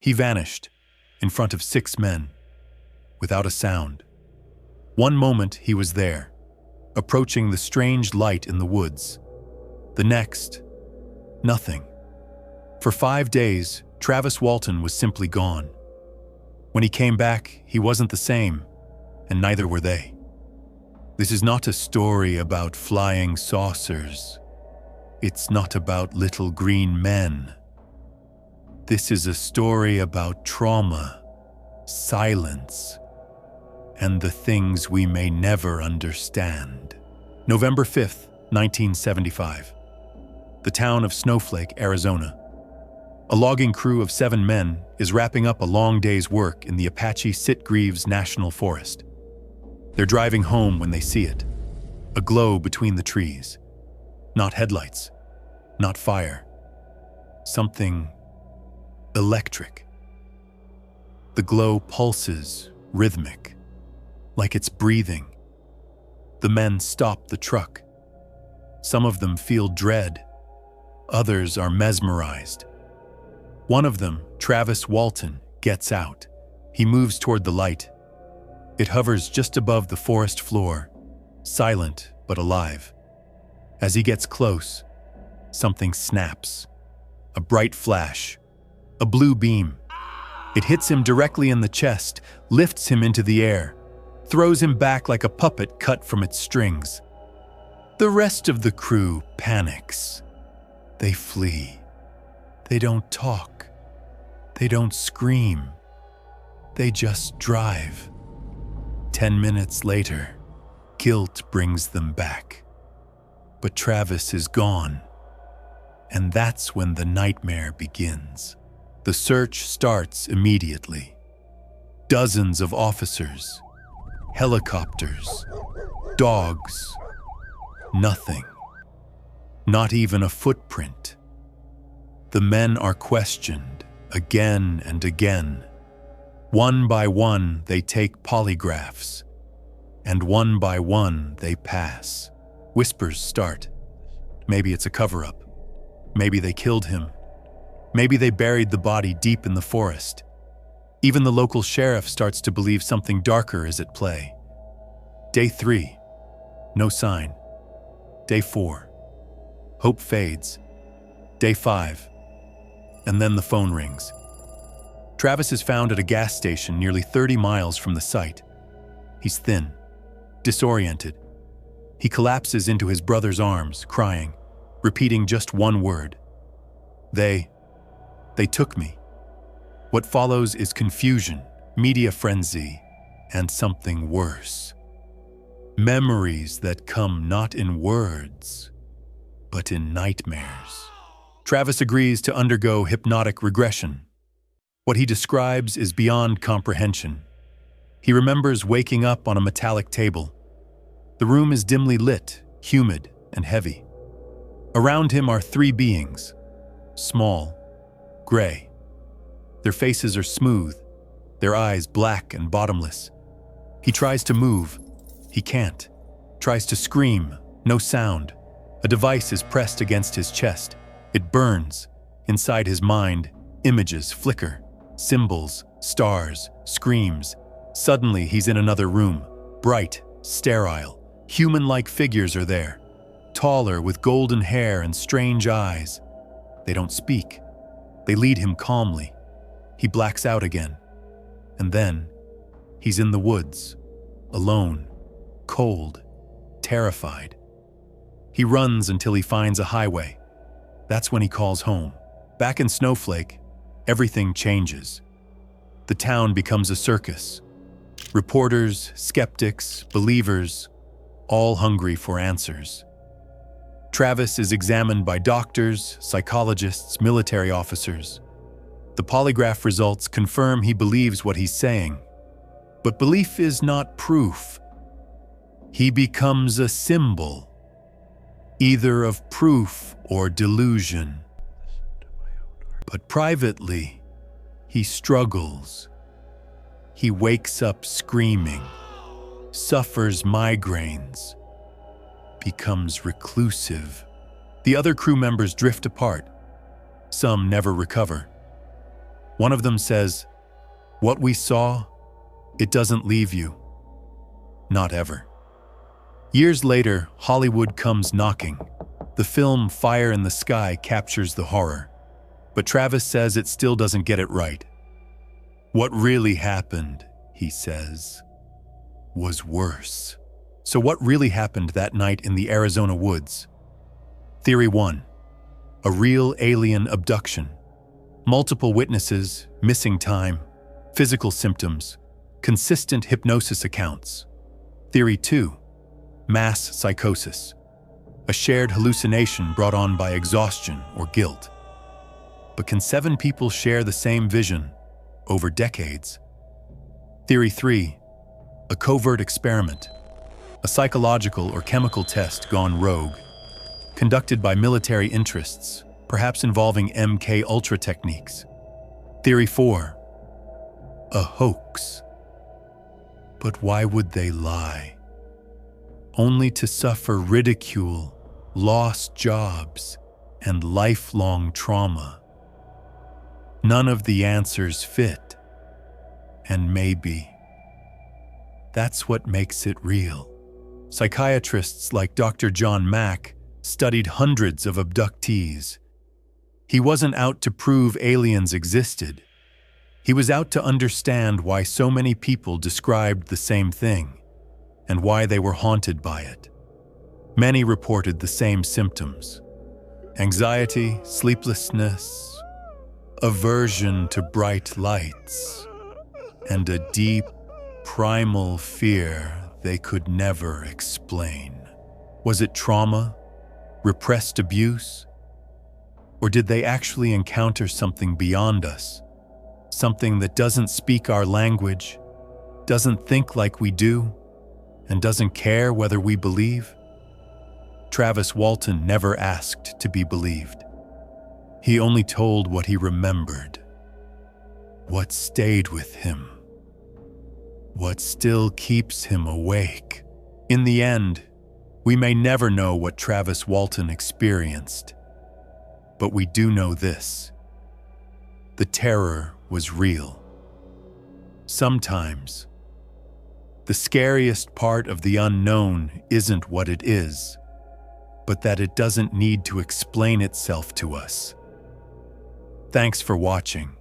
He vanished in front of 6 men, without a sound. One moment he was there, approaching the strange light in the woods. The next, nothing. For 5 days, Travis Walton was simply gone. When he came back, he wasn't the same, and neither were they. This is not a story about flying saucers. It's not about little green men. This is a story about trauma, silence, and the things we may never understand. November 5th, 1975. The town of Snowflake, Arizona. A logging crew of 7 men is wrapping up a long day's work in the Apache Sitgreaves National Forest. They're driving home when they see it. A glow between the trees. Not headlights, not fire. Something electric. The glow pulses, rhythmic, like it's breathing. The men stop the truck. Some of them feel dread. Others are mesmerized. One of them, Travis Walton, gets out. He moves toward the light. It hovers just above the forest floor, silent but alive. As he gets close, something snaps. A bright flash, a blue beam. It hits him directly in the chest, lifts him into the air, throws him back like a puppet cut from its strings. The rest of the crew panics. They flee. They don't talk. They don't scream. They just drive. 10 minutes later, guilt brings them back. But Travis is gone. And that's when the nightmare begins. The search starts immediately. Dozens of officers, helicopters, dogs, nothing. Not even a footprint. The men are questioned again and again. One by one, they take polygraphs, and one by one, they pass. Whispers start. Maybe it's a cover-up. Maybe they killed him. Maybe they buried the body deep in the forest. Even the local sheriff starts to believe something darker is at play. Day 3, no sign. Day 4, hope fades. Day 5, and then the phone rings. Travis is found at a gas station nearly 30 miles from the site. He's thin, disoriented. He collapses into his brother's arms, crying, repeating just one word. They took me. What follows is confusion, media frenzy, and something worse. Memories that come not in words, but in nightmares. Travis agrees to undergo hypnotic regression. What he describes is beyond comprehension. He remembers waking up on a metallic table. The room is dimly lit, humid, and heavy. Around him are 3 beings, small, gray. Their faces are smooth, their eyes black and bottomless. He tries to move. He can't. Tries to scream. No sound. A device is pressed against his chest. It burns. Inside his mind, images flicker. Symbols, stars, screams. Suddenly, he's in another room. Bright, sterile. Human-like figures are there. Taller, with golden hair and strange eyes. They don't speak. They lead him calmly. He blacks out again. And then, he's in the woods, alone, cold, terrified. He runs until he finds a highway. That's when he calls home. Back in Snowflake, everything changes. The town becomes a circus. Reporters, skeptics, believers, all hungry for answers. Travis is examined by doctors, psychologists, military officers. The polygraph results confirm he believes what he's saying. But belief is not proof. He becomes a symbol, either of proof or delusion. But privately, he struggles. He wakes up screaming, suffers migraines, becomes reclusive. The other crew members drift apart. Some never recover. One of them says, "What we saw, it doesn't leave you. Not ever." Years later, Hollywood comes knocking. The film Fire in the Sky captures the horror, but Travis says it still doesn't get it right. What really happened, he says, was worse. So what really happened that night in the Arizona woods? Theory 1. A real alien abduction. Multiple witnesses, missing time, physical symptoms, consistent hypnosis accounts. Theory 2. Mass psychosis. A shared hallucination brought on by exhaustion or guilt. But can 7 people share the same vision over decades? Theory 3. A covert experiment. A psychological or chemical test gone rogue, conducted by military interests, perhaps involving MK Ultra techniques. Theory 4. A hoax. But why would they lie? Only to suffer ridicule, lost jobs, and lifelong trauma. None of the answers fit, and maybe that's what makes it real. Psychiatrists like Dr. John Mack studied hundreds of abductees. He wasn't out to prove aliens existed. He was out to understand why so many people described the same thing, and why they were haunted by it. Many reported the same symptoms: anxiety, sleeplessness, aversion to bright lights, and a deep, primal fear they could never explain. Was it trauma, repressed abuse, or did they actually encounter something beyond us? Something that doesn't speak our language, doesn't think like we do, and doesn't care whether we believe? Travis Walton never asked to be believed. He only told what he remembered, what stayed with him, what still keeps him awake. In the end, we may never know what Travis Walton experienced, but we do know this: the terror was real. Sometimes, the scariest part of the unknown isn't what it is, but that it doesn't need to explain itself to us. Thanks for watching.